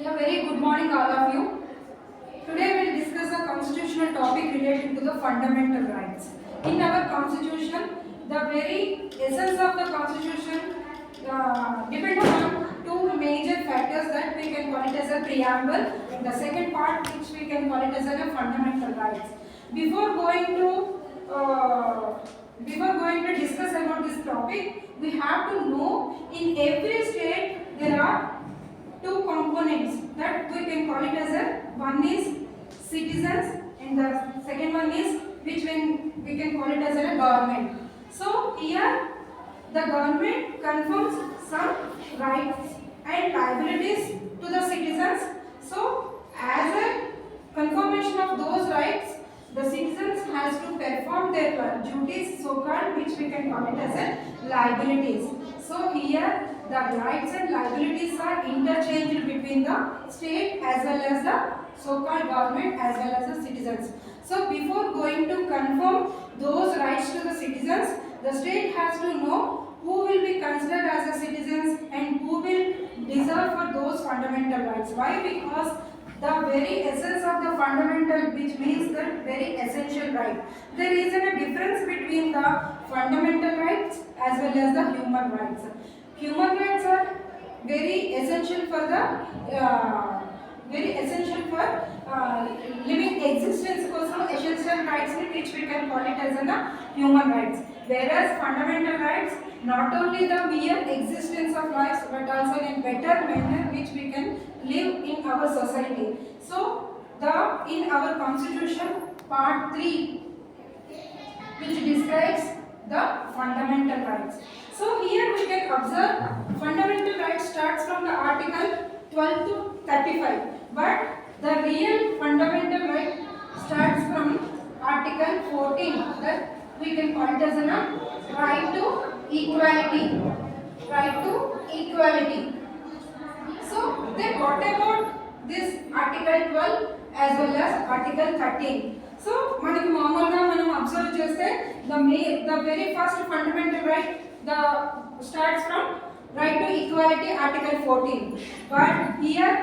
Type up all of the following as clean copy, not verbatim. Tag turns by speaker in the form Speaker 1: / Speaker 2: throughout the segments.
Speaker 1: Yeah, very good morning, all of you. Today we will discuss a constitutional topic related to the fundamental rights. In our constitution, the very essence of the constitution depends on two major factors that we can call it as a preamble. The second part, which we can call it as a fundamental rights. Before going to discuss about this topic, we have to know in every state there are two components that we can call it as a one is citizens and the second one is which we can call it as a government. So here the government confirms some rights and liabilities to the citizens. So as a confirmation of those rights, the citizens has to perform their duties, so called, which we can call it as a liabilities. So here the rights and liabilities are interchanged between the state as well as the so-called government as well as the citizens. So before going to confirm those rights to the citizens, the state has to know who will be considered as the citizens and who will deserve for those fundamental rights. Why? Because the very essence of the fundamental, which means the very essential right. There is a difference between the fundamental rights as well as the human rights. Human rights are very essential for living existence కోసం essential rights which we can call it as the human rights. Whereas fundamental rights not only the mere existence of lives but also in a better manner which we can live in our society. So in our constitution part 3 which describes the fundamental rights. So here we can observe fundamental rights starts from the article 12 to 35, but the real fundamental right starts from article 14, that we can call it as a right to equality. Right to equality. So then what about this article 12 as well as article 13? So మనకి మామూలుగా మనం observe చేస్తే the very first fundamental right starts from right to equality article 14, but here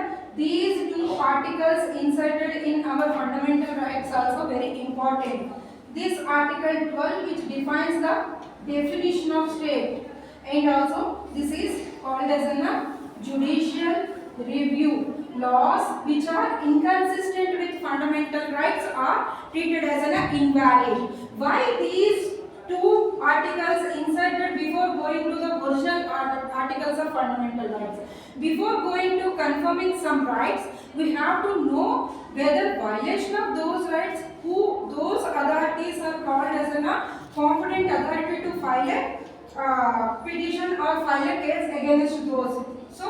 Speaker 1: these two articles inserted in our fundamental rights are also very important. This article 12 which defines the definition of state, and also this is called as a judicial review. Laws which are inconsistent with fundamental rights are treated as an invalid. Why these two articles inserted before going to the original articles of fundamental rights? Before going to confirming some rights, we have to know whether violation of those rights, who those authorities are called as a competent authority to file a petition or file a case against those. So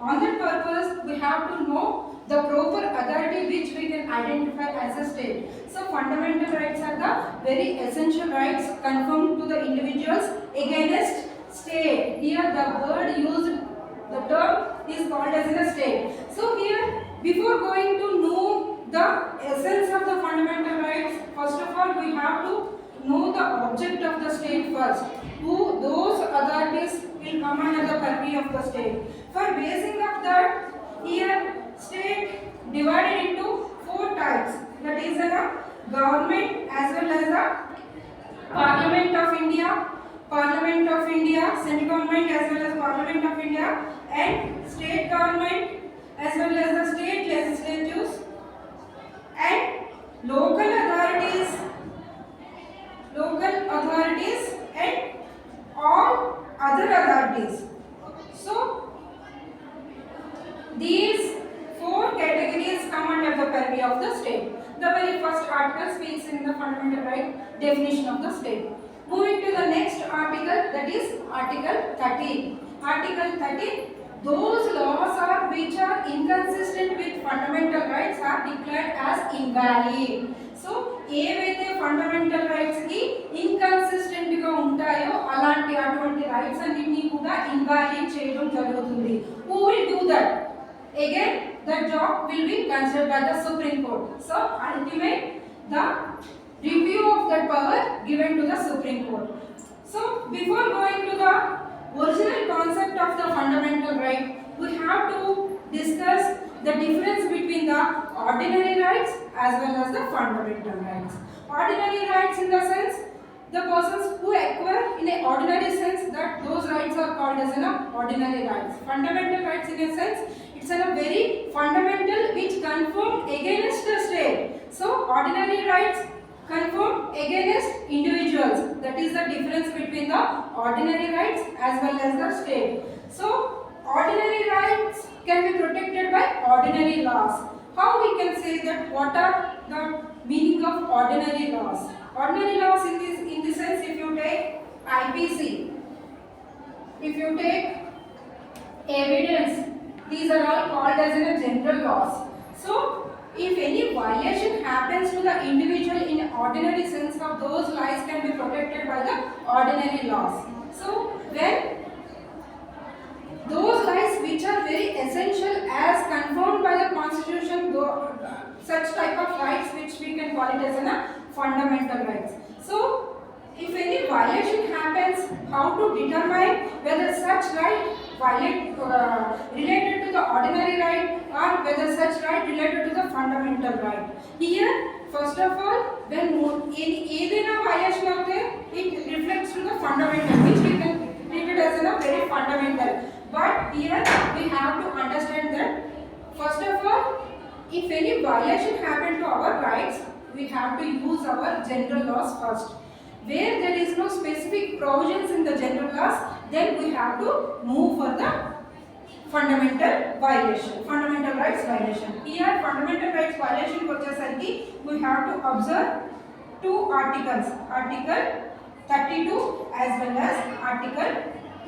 Speaker 1: on that purpose we have to know the proper authority which we can identify as a state. So fundamental rights are the very essential rights confirmed to the individuals against state. Here the word used, the term is called as a state. So here before going to know the essence of the fundamental rights, first of all we have to know the object of the state first. Who those authorities will come under the purview of the state. For basing of that, here state divided into 4 types. That is a government as well as a Parliament of India, central government as well as Parliament of India, and state government as well as the state legislatures, and local authorities and all other authorities. So these 4 categories come under the purview of the state. The very first article speaks in the fundamental right definition of the state. Moving to the next article, that is article 13. Article 13, those laws which are inconsistent with fundamental rights are declared as invalid. So ఏవైతే fundamental rights కి inconsistent గా ఉంటాయో అటువంటి rights అన్నిటిని కూడా invalid చేయడం జరుగుతుంది. Who will do that? Again that job will be considered by the Supreme Court. So ultimate the review of that power given to the Supreme Court. So before going to the original concept of the fundamental right, we have to discuss the difference between the ordinary rights as well as the fundamental rights. Ordinary rights in the sense, the persons who acquire in an ordinary sense, that those rights are called as an ordinary rights. Fundamental rights in a sense, it's a very fundamental which conform against the state. So ordinary rights conform against individuals. That is the difference between the ordinary rights as well as the state. So ordinary rights can be protected by ordinary laws. How we can say that what are the meaning of ordinary laws? Ordinary laws in this sense, if you take IPC, if you take evidence, these are all called as in a general laws. So if any violation happens to the individual in ordinary sense of those laws can be protected by the ordinary laws. So when those rights which are very essential as confirmed by the constitution, such type of rights which we can call it as a fundamental rights. So if any violation happens, how to determine whether such right related to the ordinary right or whether such right related to the fundamental right. Here first of all, when either violation of it reflects to the fundamental, which we can treat it as a very fundamental. But here we have to understand that first of all, if any violation happen to our rights, we have to use our general laws first. Where there is no specific provisions in the general laws, then we have to move for the fundamental violation, fundamental rights violation. Here fundamental rights violation we have to observe two articles, Article 32 as well as Article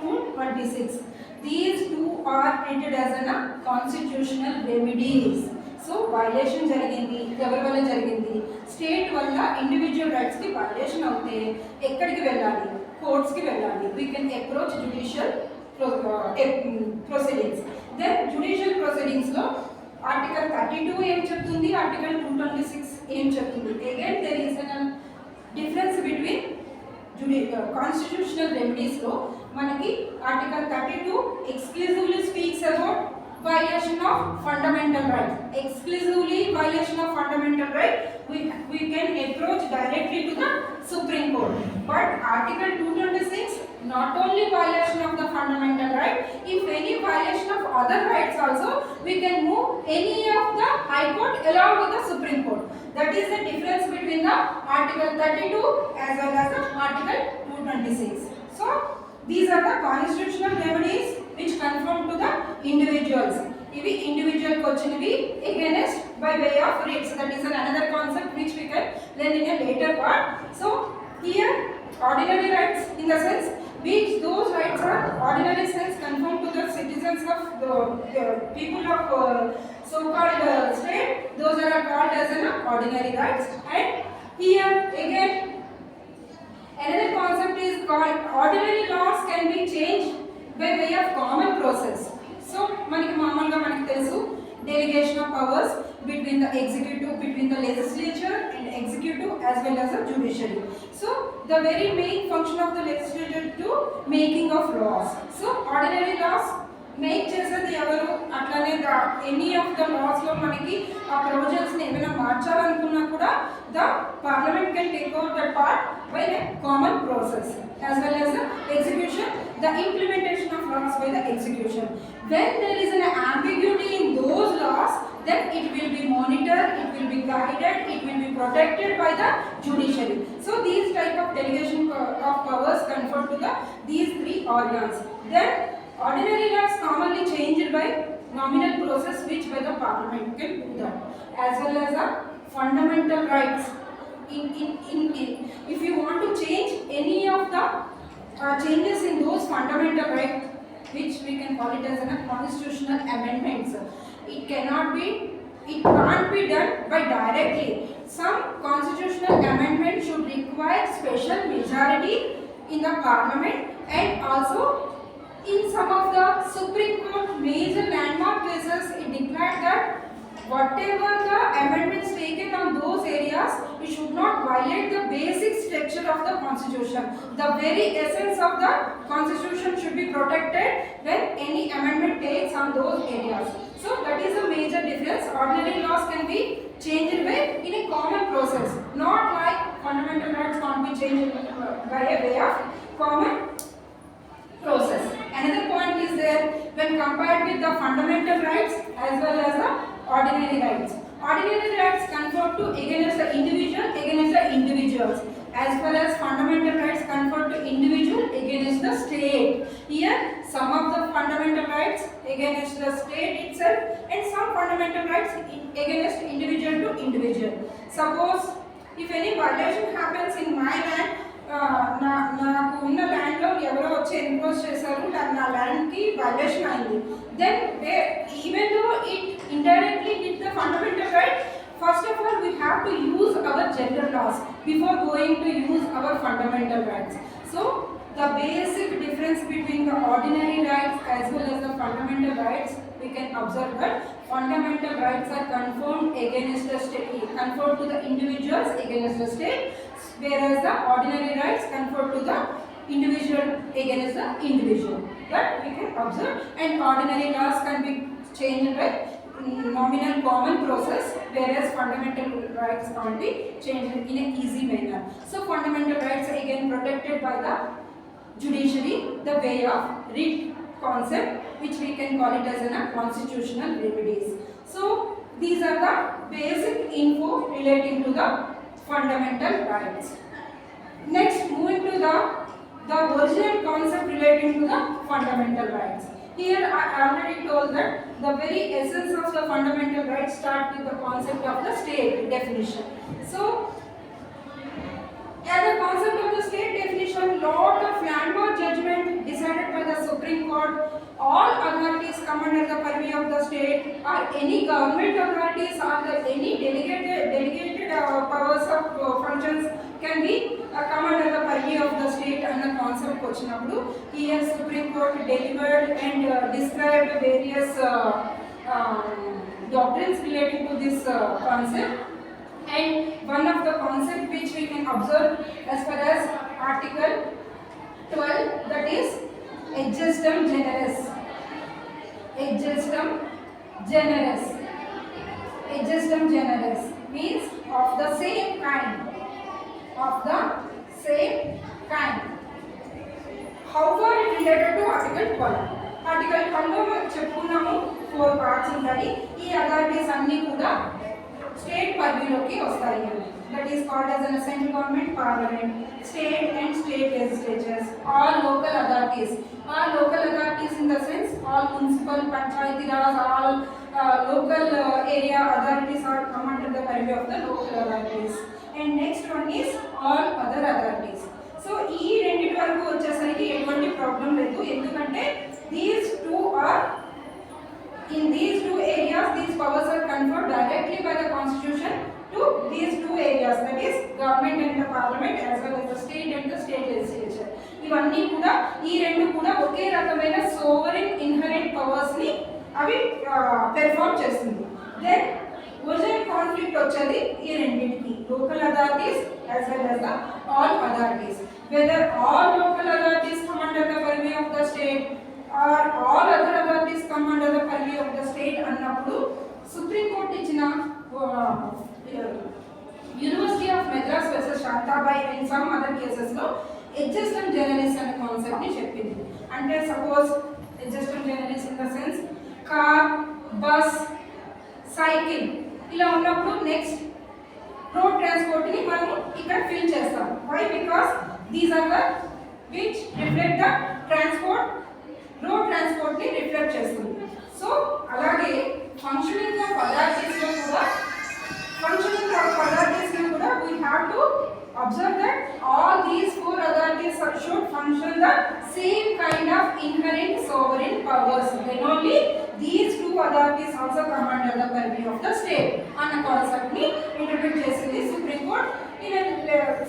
Speaker 1: 226. These two are treated as a constitutional remedies. So violation జరిగింది, ఎవరి వల్ల జరిగింది, state వల్ల individual rights కి violation అవుతే ఎక్కడికి వెళ్ళాలి, courts కి వెళ్ళాలి. We can approach judicial proceedings. Then judicial proceedings లో Article 32 ఏం చెప్తుంది, Article 226 ఏం చెప్తుంది. Again there is a difference between constitutional remedies లో మనకి Article 32 exclusively speaks about violation of fundamental right. Exclusively violation of fundamental right, we can approach directly to the Supreme Court. But Article 226 not only violation of the fundamental right, if any violation of other rights also, we can move any of the High Court along with the Supreme Court. That is the difference between the Article 32 as well as the Article 226. So these are the constitutional remedies which conform to the individuals. Ivi individual kochinivi against by way of writs. That is another concept which we can learn in a later part. So here ordinary rights in the sense which those rights are ordinary sense conform to the citizens of the people of so-called state. Those are called as an ordinary rights. And here again another concept is called ordinary laws can be changed by way of common process. So మనకి మామూలుగా మనకి తెలుసు delegation of powers between the executive, between the legislature and executive as well as the judiciary. So the very main function of the legislature to making of laws. So ordinary laws make చేసేది ఎవరు, అట్లానే any of the loss లో మనకి ఆ provisions ని ఏమైనా మార్చాలనుకున్నా కూడా the parliament can take over that part by the common process as well as the execution, the implementation of laws by the execution. When there is an ambiguity in those laws, then it will be monitored, it will be guided, it will be protected by the judiciary. So these type of delegation of powers conferred to these three organs. Then ordinary laws commonly changed by nominal process which by the parliament can do that, as well as the fundamental rights. If you want to change any of the changes in those fundamental rights, which we can call it as a constitutional amendments, it can't be done by directly. Some constitutional amendment should require special majority in the parliament, and also in some of the Supreme Court major landmark cases it declared that whatever the amendments taken on those areas, it should not violate the basic structure of the constitution. The very essence of the constitution should be protected when any amendment takes on those areas. So that is a major difference changed by a way of common process. Another point is there when compared with the fundamental rights as well as the ordinary rights. Ordinary rights conferred to against the individuals as well as fundamental rights conferred to individual against the state. Here some of the fundamental rights against the state itself and some fundamental rights against individual to individual. Suppose if any violation happens in my land, నాకు ఉన్న ల్యాండ్లో ఎవరో వచ్చి encroach చేశారు, నా ల్యాండ్కి violation అయింది, then even though it indirectly hit the fundamental right, first of all we have to use our general laws before going to use our fundamental rights. So the basic difference between the ordinary rights as well as the fundamental rights, we can observe that fundamental rights are conferred against the state, conferred to the individuals against the state, whereas the ordinary rights conferred to the individual against the individual. That we can observe, and ordinary laws can be changed by nominal common process, whereas fundamental rights can't be changed in an easy manner. So fundamental rights are again protected by the judiciary, the way of writ concept, which we can call it as a constitutional remedies. So these are the basic info relating to the fundamental rights. Next, moving to the original concept relating to the fundamental rights. Here I already told that the very essence of the fundamental rights start with the concept of the state definition. So as the concept of the state definition, lot of landmark judgment decided by the Supreme Court, all authorities come under the purview of the state, or any government authorities or any delegated powers of functions can be come under the purview of the state and the concept vachinappudu. Here Supreme Court delivered and described various doctrines relating to this concept. And one of the concepts which we can observe as far as Article 12, that is adjustum generis. Adjustum generis. Adjustum generis means of the same kind. Of the same kind. How far it related to Article 12? Article 12 లో మనం చెప్పుకున్నాము 4 parts ఉంటాయి. ఈ authorities అన్ని కూడా state పరిధిలోకి వస్తాయి. That is called as a central government, parliament, state and state legislatures, all local authorities. All local authorities in the sense all municipal, panchayati raj, all local area authorities are come under the purview of the local authorities. And next one is all other authorities. So ఈ రెండిటి వరకు వచ్చేసరికి ఎటువంటి problem లేదు, ఎందుకంటే these two are in these two areas, these powers are conferred directly by the constitution to these two areas, that is government and the parliament as well as the state and the state legislature. ఇవన్నీ కూడా ఈ రెండు కూడా ఒకే రకమైన sovereign inherent powers ని అవి perform చేస్తుంది. Then original conflict వచ్చేది ఈ రెండింటికి, local authorities as well as the all authorities. Whether all local authorities come under the purview of the state or all other authorities come under the purview of the state అన్నప్పుడు supreme court ఇచ్చిన university of Madras versus Shantabai and some other cases లో adjustum generis అనే concept ని చెప్పింది. అంటే suppose adjustum generis in the sense car, bus, cycle ఇలా ఉన్నప్పుడు next road transport ని మనం ఇక్కడ ఫిల్ చేస్తాం. Why? Because these are the which reflect the transport, road transport ని రిఫ్లెక్ట్ చేస్తుంది. సో అలాగే ఫంక్షనింగ్ ఆఫ్ అథారిటీస్ లో కూడా we have to observe that all these four authorities should function the same kind of inherent sovereign powers. Then only these two authorities also come under the purview of the state. And a concept ni introduced chesindi Supreme Court in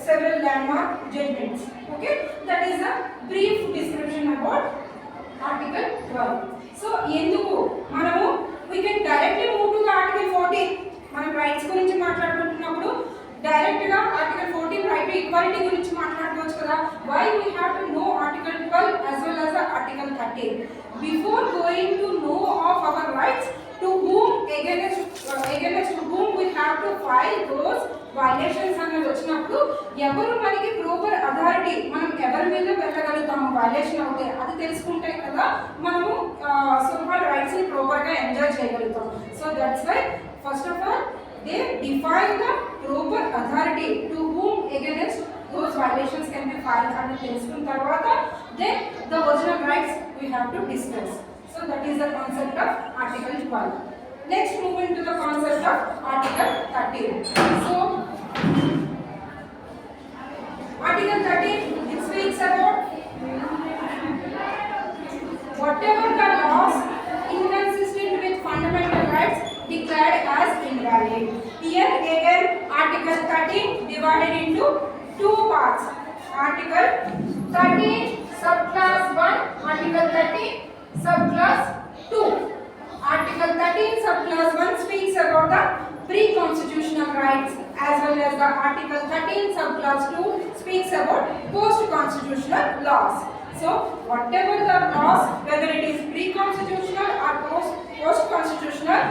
Speaker 1: several landmark judgments. Okay, that is a brief description about Article 12. So enduku manamu we can directly move to the Article 14. మనం rights గురించి మాట్లాడుకుంటున్నప్పుడు direct గా article 14 right to equality గురించి మాట్లాడుకోవచ్చు కదా. Why we have to know article 12 as well as article 13 before going to know of our rights to whom against whom we have to file those violations అన్నది వచ్చినప్పుడు ఎవరు మనకి proper authority, మనం ఎవరి మీద వెళ్ళగలుగుతాము వైలేషన్ అవుతే అది తెలుసుకుంటే కదా మనము సో వాళ్ళ రైట్స్ ని ప్రాపర్ గా ఎంజాయ్ చేయగలుగుతాం. So that's why first of all they define the proper authority to whom against those violations can be filed అని తెలుసుకున్న తర్వాత then the original rights we have to discuss. So that is the concept of Article 12. Next move into the concept of Article 13. So Article 13 it speaks about whatever the laws inconsistent with fundamental rights declared as invalid. Here again Article 13 divided into two parts. Article 13 subclass 1, Article 13 subclass 2. Article 13 subclass 1 speaks about the pre-constitutional rights as well as the Article 13 subclass 2 speaks about post-constitutional laws. So whatever the laws, whether it is pre-constitutional or post-constitutional,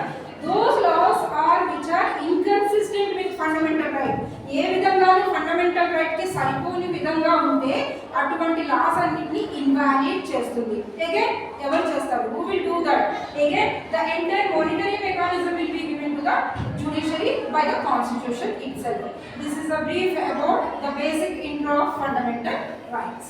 Speaker 1: those laws are which are inconsistent with fundamental right. ఏ విధంగా fundamental right కి సరిపోని విధంగా ఉంటే అటువంటి loss అన్నిటిని invalid చేస్తుంది. Again ఎవరు చేస్తారు? who will do that? Again the entire monitoring mechanism will be given to the judiciary by the constitution itself. This is a brief about the basic intro of fundamental rights.